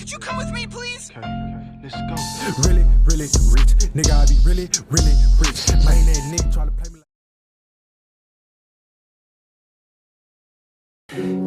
Could you come with me, please? Okay, let's go. Really, really rich. Nigga, I be really, really rich. Lame that nigga try to play me like...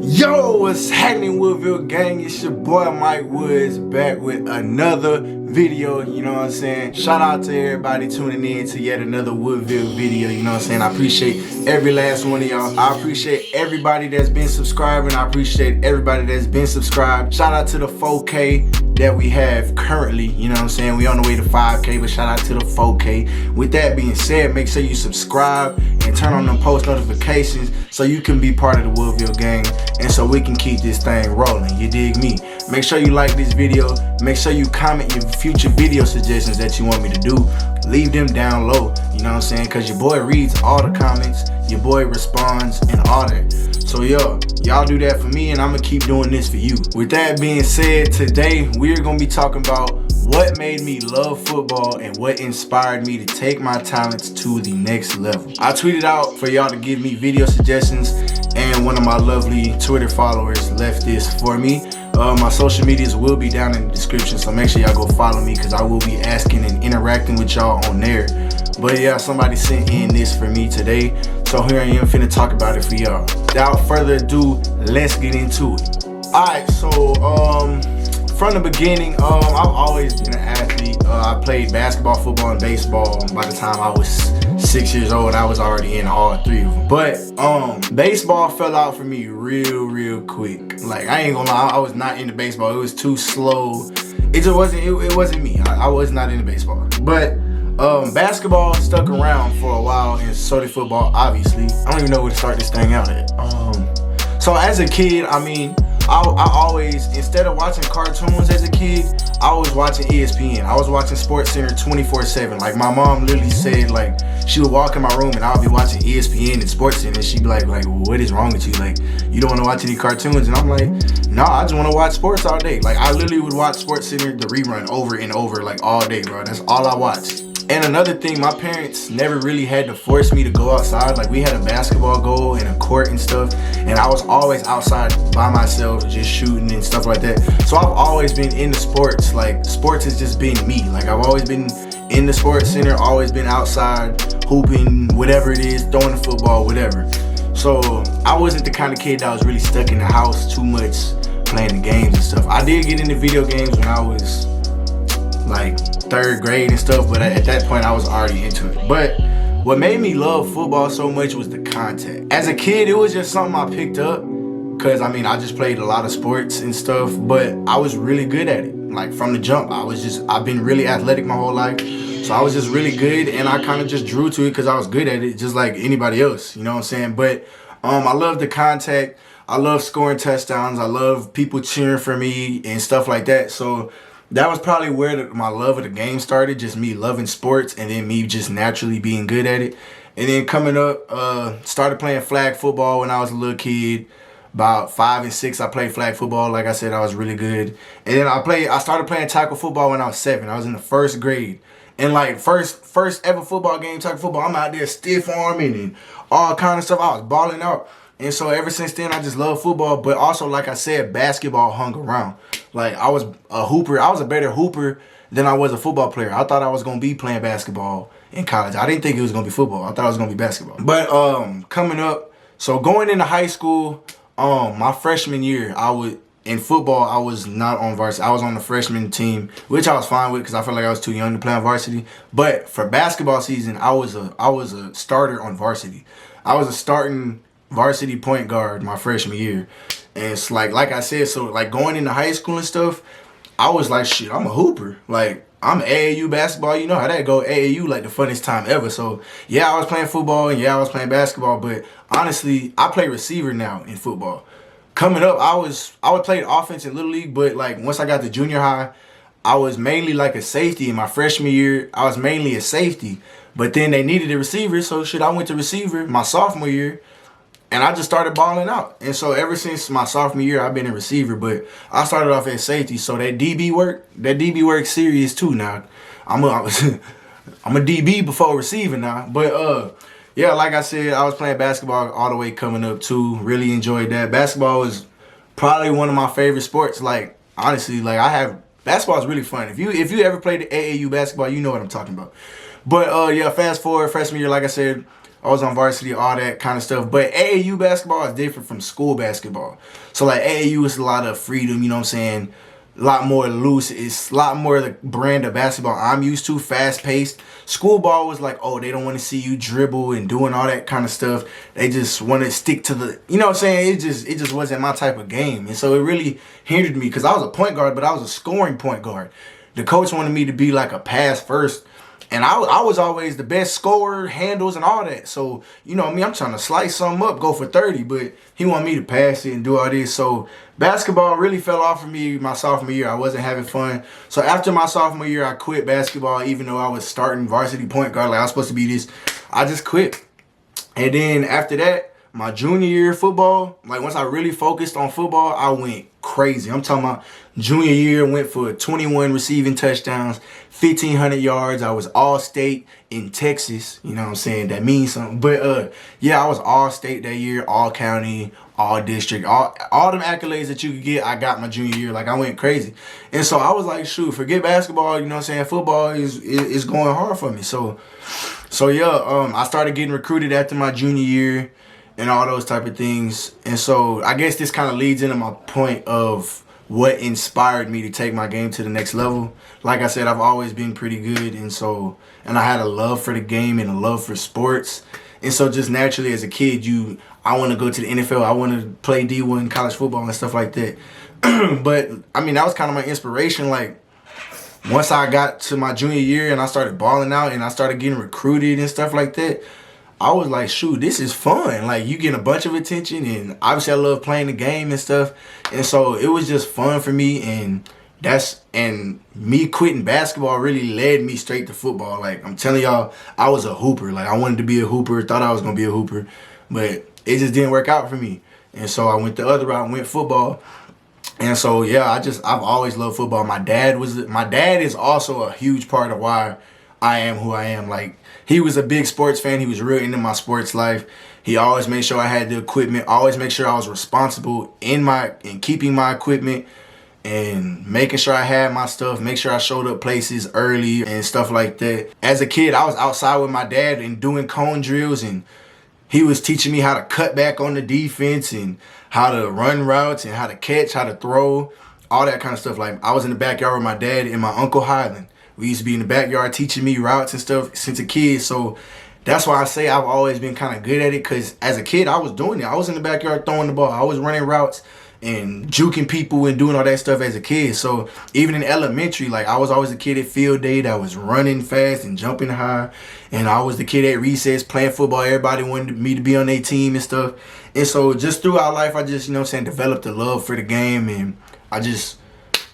Yo, what's happening, WoodVille gang? It's your boy Mike Woods back with another video, you know what I'm saying? Shout out to everybody tuning in to yet another WoodVille video, you know what I'm saying? I appreciate every last one of y'all. I appreciate everybody that's been subscribing. I appreciate everybody that's been subscribed. Shout out to the 4K that we have currently, you know what I'm saying? We on the way to 5K, but shout out to the 4K. With that being said, make sure you subscribe and turn on them post notifications so you can be part of the WoodVille gang and so we can keep this thing rolling, you dig me? Make sure you like this video. Make sure you comment your future video suggestions that you want me to do. Leave them down low, you know what I'm saying? Because your boy reads all the comments, your boy responds and all that. So yo, y'all do that for me and I'm gonna keep doing this for you. With that being said, today we're gonna be talking about what made me love football and what inspired me to take my talents to the next level. I tweeted out for y'all to give me video suggestions and one of my lovely Twitter followers left this for me. My social medias will be down in the description, so make sure y'all go follow me because I will be asking and interacting with y'all on there. But yeah, somebody sent in this for me today, so here I am finna talk about it for y'all. Without further ado, let's get into it. Alright, so from the beginning, I've always been an athlete. I played basketball, football, and baseball. By the time I was 6 years old, I was already in all three of them. But baseball fell out for me real quick. Like, I ain't gonna lie, I was not into baseball. It was too slow. It just wasn't. It wasn't me. I was not into baseball. But basketball stuck around for a while, and so did football. Obviously, I don't even know where to start this thing out at. So as a kid, I mean, I always, instead of watching cartoons as a kid, I was watching ESPN. I was watching SportsCenter 24/7. Like, my mom literally said, like, she would walk in my room and I would be watching ESPN and SportsCenter, and she'd be like, what is wrong with you? Like, you don't want to watch any cartoons? And I'm like, no, I just want to watch sports all day. Like, I literally would watch SportsCenter, the rerun, over and over, like, all day, bro. That's all I watched. And another thing, my parents never really had to force me to go outside. Like, we had a basketball goal and a court and stuff, and I was always outside by myself just shooting and stuff like that. So I've always been into sports. Like, sports has just been me. Like, I've always been in the sports center, always been outside hooping, whatever it is, throwing the football, whatever. So I wasn't the kind of kid that was really stuck in the house too much playing the games and stuff. I did get into video games when I was like 3rd grade and stuff, but at that point I was already into it. But what made me love football so much was the contact. As a kid, it was just something I picked up because, I mean, I just played a lot of sports and stuff, but I was really good at it. Like, from the jump, I've been really athletic my whole life, so I was just really good, and I kind of just drew to it because I was good at it, just like anybody else, you know what I'm saying? But I love the contact. I love scoring touchdowns. I love people cheering for me and stuff like that. So that was probably where my love of the game started, just me loving sports and then me just naturally being good at it. And then coming up, started playing flag football when I was a little kid. About 5 and 6, I played flag football. Like I said, I was really good. And then I started playing tackle football when I was 7. I was in the 1st grade. And like first ever football game, tackle football, I'm out there stiff arming and all kind of stuff. I was balling out. And so ever since then, I just love football. But also, like I said, basketball hung around. Like, I was a hooper. I was a better hooper than I was a football player. I thought I was going to be playing basketball in college. I didn't think it was going to be football. I thought it was going to be basketball. But coming up, so going into high school, my freshman year, in football, I was not on varsity. I was on the freshman team, which I was fine with because I felt like I was too young to play on varsity. But for basketball season, I was a starter on varsity. I was a starting varsity point guard my freshman year. And it's like I said, so like going into high school and stuff, I was like, shit, I'm a hooper. Like, I'm AAU basketball. You know how that go. AAU, like, the funnest time ever. So yeah, I was playing football and yeah, I was playing basketball. But honestly, I play receiver now in football. Coming up, I would play offense in Little League, but like once I got to junior high, I was mainly like a safety. In my freshman year, I was mainly a safety. But then they needed a receiver, so shit, I went to receiver my sophomore year. And I just started balling out. And so ever since my sophomore year, I've been a receiver. But I started off as safety. So that DB work serious too now. I'm a DB before receiving now. But yeah, like I said, I was playing basketball all the way coming up too. Really enjoyed that. Basketball is probably one of my favorite sports. Like, honestly, like basketball is really fun. If you ever played the AAU basketball, you know what I'm talking about. But yeah, fast forward freshman year, like I said, I was on varsity, all that kind of stuff. But AAU basketball is different from school basketball. So like AAU is a lot of freedom, you know what I'm saying? A lot more loose. It's a lot more the brand of basketball I'm used to, fast paced. School ball was like, oh, they don't want to see you dribble and doing all that kind of stuff. They just want to stick to the, you know what I'm saying? It just wasn't my type of game. And so it really hindered me because I was a point guard, but I was a scoring point guard. The coach wanted me to be like a pass first. And I was always the best scorer, handles, and all that. So, you know me, I'm trying to slice something up, go for 30. But he wanted me to pass it and do all this. So, basketball really fell off for me my sophomore year. I wasn't having fun. So, after my sophomore year, I quit basketball, even though I was starting varsity point guard. Like, I was supposed to be this. I just quit. And then after that, my junior year of football, like once I really focused on football, I went crazy. I'm talking about junior year, went for 21 receiving touchdowns, 1,500 yards. I was all-state in Texas. You know what I'm saying? That means something. But yeah, I was all-state that year, all-county, all-district, all them accolades that you could get, I got my junior year. Like, I went crazy. And so I was like, shoot, forget basketball. You know what I'm saying? Football is going hard for me. So yeah, I started getting recruited after my junior year and all those type of things. And so I guess this kind of leads into my point of what inspired me to take my game to the next level. Like I said, I've always been pretty good, and I had a love for the game and a love for sports. And so just naturally as a kid, I want to go to the NFL. I want to play D1 college football and stuff like that. But I mean, that was kind of my inspiration. Like, once I got to my junior year and I started balling out and I started getting recruited and stuff like that, I was like, shoot, this is fun. Like, you get a bunch of attention, and obviously I love playing the game and stuff. And so it was just fun for me, and me quitting basketball really led me straight to football. Like, I'm telling y'all, I was a hooper. Like, I wanted to be a hooper, thought I was going to be a hooper, but it just didn't work out for me. And so I went the other route, went football. And so, yeah, I've always loved football. My dad is also a huge part of why I am who I am. Like, he was a big sports fan. He was real into my sports life. He always made sure I had the equipment, always make sure I was responsible in keeping my equipment and making sure I had my stuff, make sure I showed up places early and stuff like that. As a kid, I was outside with my dad and doing cone drills, and he was teaching me how to cut back on the defense and how to run routes and how to catch, how to throw, all that kind of stuff. Like, I was in the backyard with my dad and my Uncle Highland. We used to be in the backyard teaching me routes and stuff since a kid. So that's why I say I've always been kind of good at it, because as a kid, I was doing it. I was in the backyard throwing the ball. I was running routes and juking people and doing all that stuff as a kid. So even in elementary, like, I was always a kid at field day that was running fast and jumping high. And I was the kid at recess playing football. Everybody wanted me to be on their team and stuff. And so just throughout life, I just, you know what I'm saying, developed a love for the game. And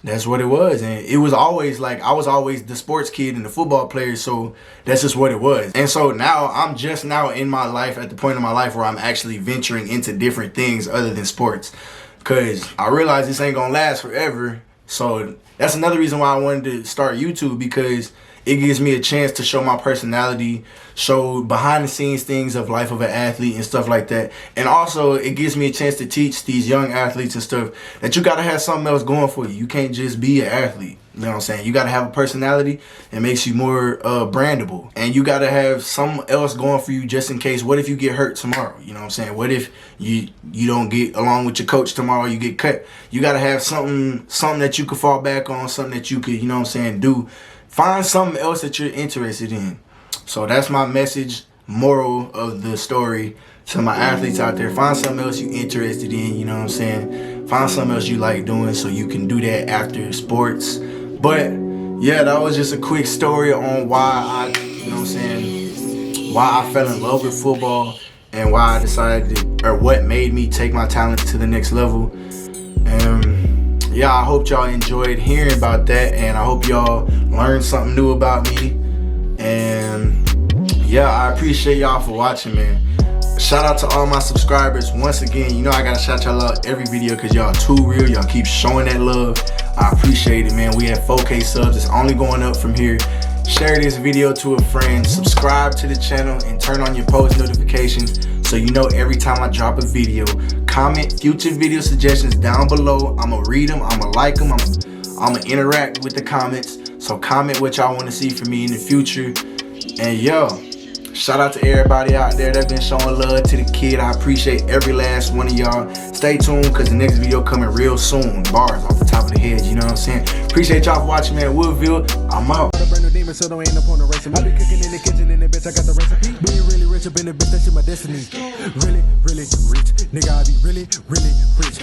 that's what it was. And it was always like, I was always the sports kid and the football player, so that's just what it was. And so now I'm just now in my life, at the point in my life where I'm actually venturing into different things other than sports, because I realize this ain't gonna last forever. So that's another reason why I wanted to start YouTube, because it gives me a chance to show my personality, show behind the scenes things of life of an athlete and stuff like that. And also it gives me a chance to teach these young athletes and stuff that you got to have something else going for you. You can't just be an athlete. You know what I'm saying? You got to have a personality that makes you more brandable. And you got to have something else going for you just in case. What if you get hurt tomorrow? You know what I'm saying? What if you don't get along with your coach tomorrow, you get cut? You got to have something that you could fall back on, something that you could, you know what I'm saying, do. Find something else that you're interested in. So that's my message, moral of the story to my athletes out there. Find something else you're interested in, you know what I'm saying? Find something else you like doing so you can do that after sports. But yeah, that was just a quick story on why you know what I'm saying, why I fell in love with football and why I decided or what made me take my talent to the next level. Yeah, I hope y'all enjoyed hearing about that, and I hope y'all learned something new about me. And yeah, I appreciate y'all for watching, man. Shout out to all my subscribers. Once again, you know I gotta shout y'all out every video because y'all too real. Y'all keep showing that love. I appreciate it, man. We have 4K subs. It's only going up from here. Share this video to a friend. Subscribe to the channel and turn on your post notifications so you know every time I drop a video. comment future video suggestions down below. I'ma read them, I'ma like them, I'ma interact with the comments. So comment what y'all want to see from me in the future. And yo, shout out to everybody out there that's been showing love to the kid. I appreciate every last one of y'all. Stay tuned, because the next video coming real soon. Bars off the top of the head, you know what I'm saying? Appreciate y'all for watching, man. WoodVille, I'm out. So don't end up on the recipe. I be cooking in the kitchen and the bitch, I got the recipe. Being really rich up in the bitch, that shit my destiny. Really, really rich. Nigga, I be really, really rich.